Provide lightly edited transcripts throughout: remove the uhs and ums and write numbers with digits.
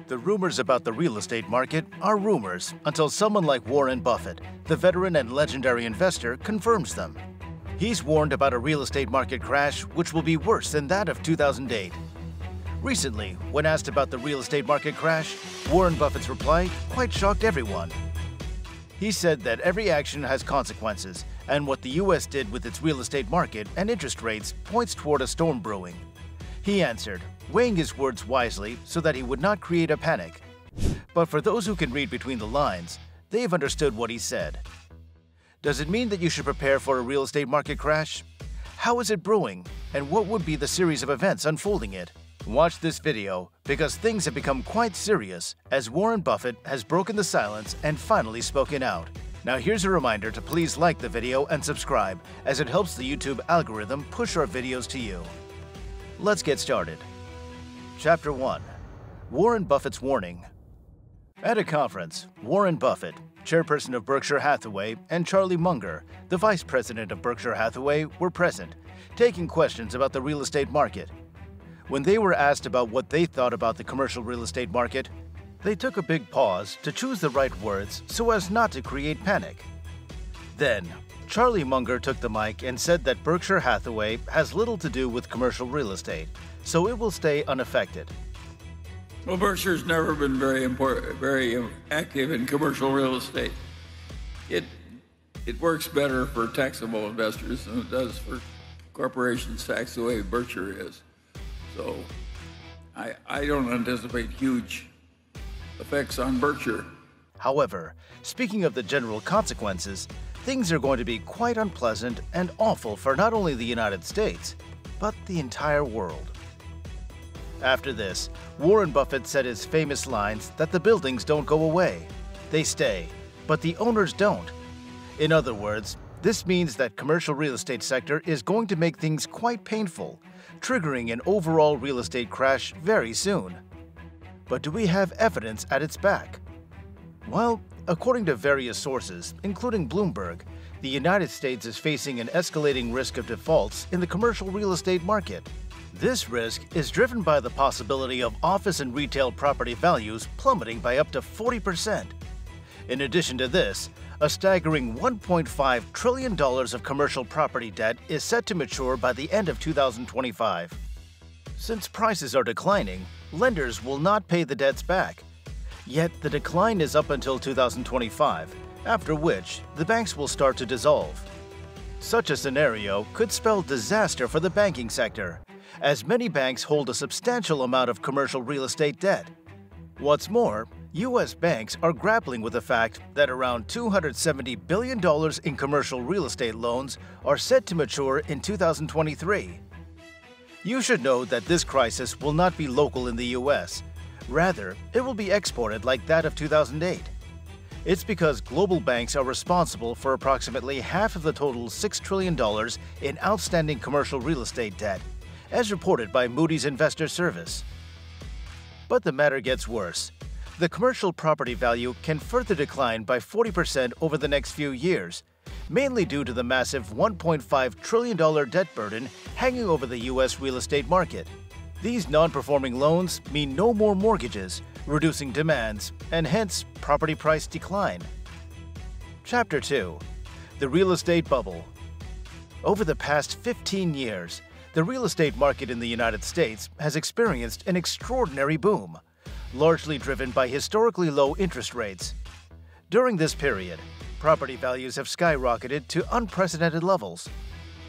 The rumors about the real estate market are rumors until someone like Warren Buffett, the veteran and legendary investor, confirms them. He's warned about a real estate market crash which will be worse than that of 2008. Recently, when asked about the real estate market crash, Warren Buffett's reply quite shocked everyone. He said that every action has consequences, and what the US did with its real estate market and interest rates points toward a storm brewing. He answered, weighing his words wisely so that he would not create a panic. But for those who can read between the lines, they've understood what he said. Does it mean that you should prepare for a real estate market crash? How is it brewing, and what would be the series of events unfolding it? Watch this video because things have become quite serious as Warren Buffett has broken the silence and finally spoken out. Now here's a reminder to please like the video and subscribe as it helps the YouTube algorithm push our videos to you. Let's get started. Chapter 1. Warren Buffett's Warning. At a conference, Warren Buffett, chairperson of Berkshire Hathaway, and Charlie Munger, the vice president of Berkshire Hathaway, were present, taking questions about the real estate market. When they were asked about what they thought about the commercial real estate market, they took a big pause to choose the right words so as not to create panic. Then, Charlie Munger took the mic and said that Berkshire Hathaway has little to do with commercial real estate, so it will stay unaffected. Well, Berkshire's never been very active in commercial real estate. It works better for taxable investors than it does for corporations taxed the way Berkshire is. So I don't anticipate huge effects on Berkshire. However, speaking of the general consequences, things are going to be quite unpleasant and awful for not only the United States, but the entire world. After this, Warren Buffett said his famous lines that the buildings don't go away. They stay, but the owners don't. In other words, this means that commercial real estate sector is going to make things quite painful, triggering an overall real estate crash very soon. But do we have evidence at its back? Well, according to various sources, including Bloomberg, the United States is facing an escalating risk of defaults in the commercial real estate market. This risk is driven by the possibility of office and retail property values plummeting by up to 40%. In addition to this, a staggering $1.5 trillion of commercial property debt is set to mature by the end of 2025. Since prices are declining, lenders will not pay the debts back. Yet the decline is up until 2025, after which the banks will start to dissolve. Such a scenario could spell disaster for the banking sector, as many banks hold a substantial amount of commercial real estate debt. What's more, U.S. banks are grappling with the fact that around $270 billion in commercial real estate loans are set to mature in 2023. You should know that this crisis will not be local in the U.S. Rather, it will be exported like that of 2008. It's because global banks are responsible for approximately half of the total $6 trillion in outstanding commercial real estate debt, as reported by Moody's Investor Service. But the matter gets worse. The commercial property value can further decline by 40% over the next few years, mainly due to the massive $1.5 trillion debt burden hanging over the U.S. real estate market. These non-performing loans mean no more mortgages, reducing demands, and hence property price decline. Chapter 2. The Real Estate Bubble. Over the past 15 years, the real estate market in the United States has experienced an extraordinary boom, largely driven by historically low interest rates. During this period, property values have skyrocketed to unprecedented levels.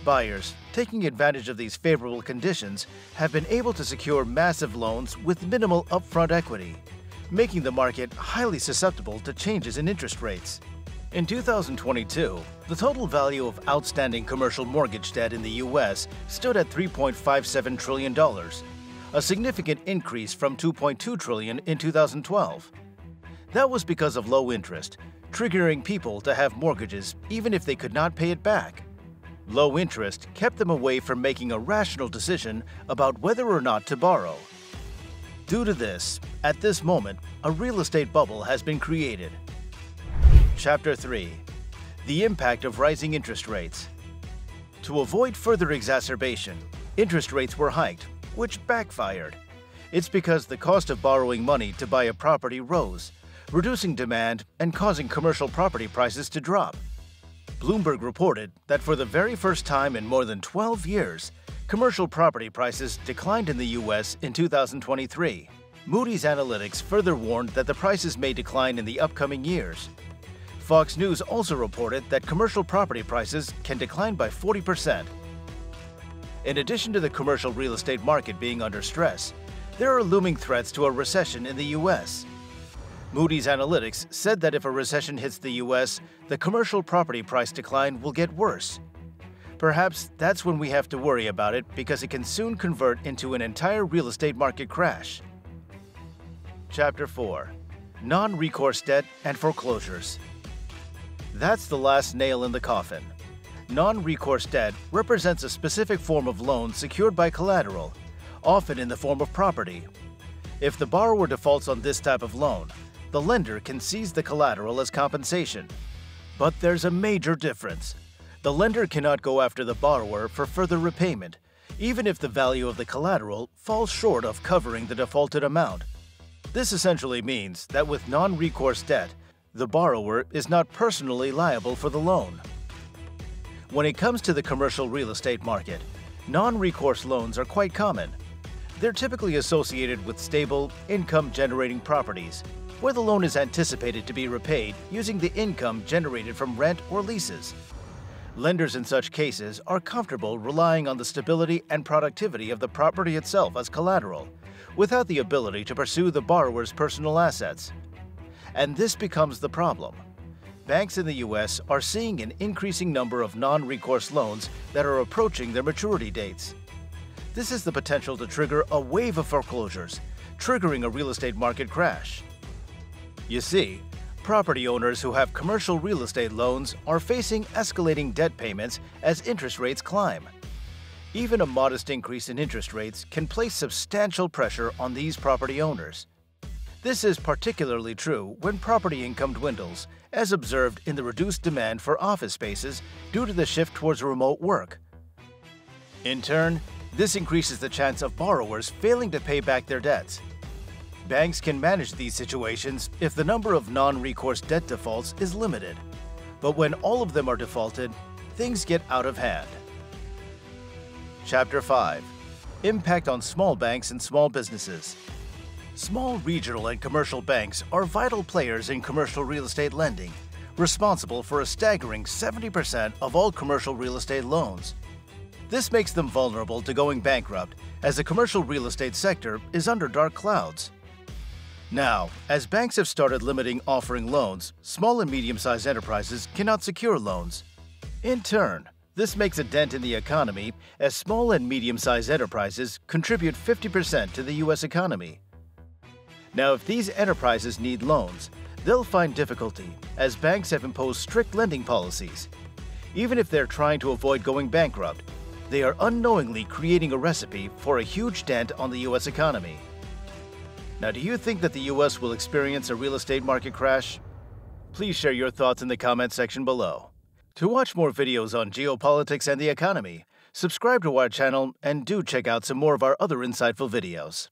Buyers, taking advantage of these favorable conditions, have been able to secure massive loans with minimal upfront equity, making the market highly susceptible to changes in interest rates. In 2022, the total value of outstanding commercial mortgage debt in the U.S. stood at $3.57 trillion, a significant increase from $2.2 trillion in 2012. That was because of low interest, triggering people to have mortgages even if they could not pay it back. Low interest kept them away from making a rational decision about whether or not to borrow. Due to this, at this moment, a real estate bubble has been created. Chapter 3. The Impact of Rising Interest Rates. To avoid further exacerbation, interest rates were hiked, which backfired. It's because the cost of borrowing money to buy a property rose, reducing demand and causing commercial property prices to drop. Bloomberg reported that for the very first time in more than 12 years, commercial property prices declined in the U.S. in 2023. Moody's Analytics further warned that the prices may decline in the upcoming years. Fox News also reported that commercial property prices can decline by 40%. In addition to the commercial real estate market being under stress, there are looming threats to a recession in the U.S. Moody's Analytics said that if a recession hits the U.S., the commercial property price decline will get worse. Perhaps that's when we have to worry about it because it can soon convert into an entire real estate market crash. Chapter 4. Non-Recourse Debt and Foreclosures. That's the last nail in the coffin. Non-recourse debt represents a specific form of loan secured by collateral, often in the form of property. If the borrower defaults on this type of loan, the lender can seize the collateral as compensation. But there's a major difference. The lender cannot go after the borrower for further repayment, even if the value of the collateral falls short of covering the defaulted amount. This essentially means that with non-recourse debt, the borrower is not personally liable for the loan. When it comes to the commercial real estate market, non-recourse loans are quite common. They're typically associated with stable, income-generating properties, where the loan is anticipated to be repaid using the income generated from rent or leases. Lenders in such cases are comfortable relying on the stability and productivity of the property itself as collateral, without the ability to pursue the borrower's personal assets. And this becomes the problem. Banks in the U.S. are seeing an increasing number of non-recourse loans that are approaching their maturity dates. This has the potential to trigger a wave of foreclosures, triggering a real estate market crash. You see, property owners who have commercial real estate loans are facing escalating debt payments as interest rates climb. Even a modest increase in interest rates can place substantial pressure on these property owners. This is particularly true when property income dwindles, as observed in the reduced demand for office spaces due to the shift towards remote work. In turn, this increases the chance of borrowers failing to pay back their debts. Banks can manage these situations if the number of non-recourse debt defaults is limited. But when all of them are defaulted, things get out of hand. Chapter 5. Impact on small banks and small businesses. Small regional and commercial banks are vital players in commercial real estate lending, responsible for a staggering 70% of all commercial real estate loans. This makes them vulnerable to going bankrupt, as the commercial real estate sector is under dark clouds. Now, as banks have started limiting offering loans, small and medium-sized enterprises cannot secure loans. In turn, this makes a dent in the economy, as small and medium-sized enterprises contribute 50% to the U.S. economy. Now, if these enterprises need loans, they'll find difficulty, as banks have imposed strict lending policies. Even if they're trying to avoid going bankrupt, they are unknowingly creating a recipe for a huge dent on the U.S. economy. Now, do you think that the U.S. will experience a real estate market crash? Please share your thoughts in the comment section below. To watch more videos on geopolitics and the economy, subscribe to our channel and do check out some more of our other insightful videos.